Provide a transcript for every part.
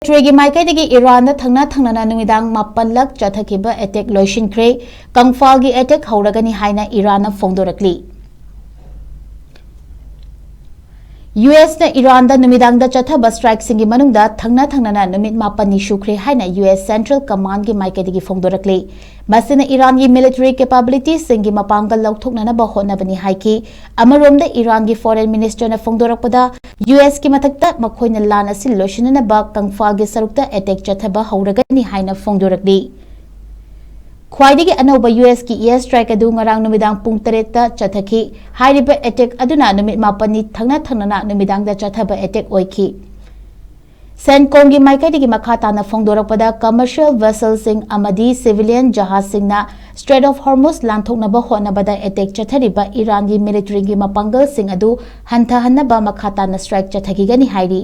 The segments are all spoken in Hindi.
मिलिटरी माइकेदगी इरान थंगना थंगना नुमिदांग मापन लक चथखिबा अटैक लोइसिनख्रे कंगफाल की अटैक हौरगनी हाइना इरान फोंगदोरकली US ने इरान नुमिदांग चथब स्ट्राइक सिंगी मनुंगदा थंगना थंगना नुमित मापन शुख्रे हाइना US सेंट्रल कमांड की माइकेदगी फोंगदोरकली मसिन इरान की मिलिटरी कैपेबिलिटी सिंगी मपांगल लौथोकनब होनबनी हाइकी अमरोमदा इरान की फॉरेन मिनिस्टर ने फोंगदोरकपदा US की मथक्ता मखोइना लान असि लोइसिननब कंगफाल की सरुक्ता अटैक चथब हौरगनी हाइना फोंगदोरकली ख्वाइदगी अनौबा US की एयर स्ट्राइक अदु ngarang numidang pung 3 ta chathaki hairiba attack aduna numit mapani thangna thangnana numidang da chathaba attack oiki सेंकोम की माइकेदगी मखाता ना फोंगदोरकपदा कमर्शियल वेसल सिंग अमदी सिविलियन जहाज सिंगना स्ट्रेट ऑफ हॉर्मुज लांथोकनबा होनबदा अटैक चथरिबा ईरान की मिलिटरी की मपांगल सिंग अदु हंथहनबा मखाता ना स्ट्राइक चथकीगनी हाइरी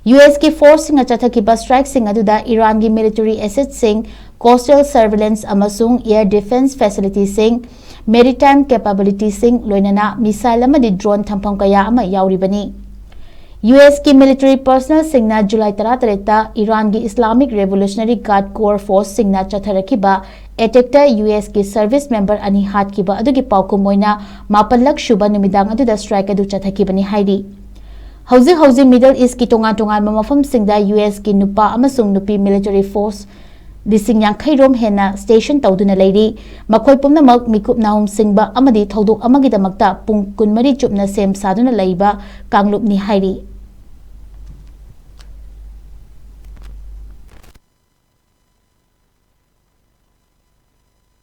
US की फोर्स सिंग चथकीबा स्ट्राइक सिंग अदुदा ईरान की मिलिटरी एसेट सिंग कोस्टल सर्वेलेंस अमसुंग एयर डिफेंस फैसिलिटी सिंग मेरीटाइम कैपेबिलिटी सिंग लोइनना मिसाइल अमदी ड्रोन थंफम कया अमा यावरिबनी US की मिलिटरी पर्सनल सिंगना जुलाई 13 ईरान की Islamic revolutionary guard corps force सिंगना चथरखिबा एटेक्टा US की सर्विस मेंबर अनि हातकिबा अदुगी पाउकु मोइना मापलक शुबा नुमिदांग अदुदा स्ट्राइक अदु चथखिबनी हाइरी हौजी मिडल ईस्ट की तोंगा तोंगा मफम सिंगदा US की नुपा अमसुंग नुपी मिलिटरी फोर्स लिसिंग यांखैरोम हेना स्टेशन तौदुना लेरी मखोय पुमनमक मिकुप नाहुम सिंगबा अमदी थौदोक अमगिदमक्ता पुंग 24 चुपना सेम सादुना लैबा कांगलुपनी हाइरी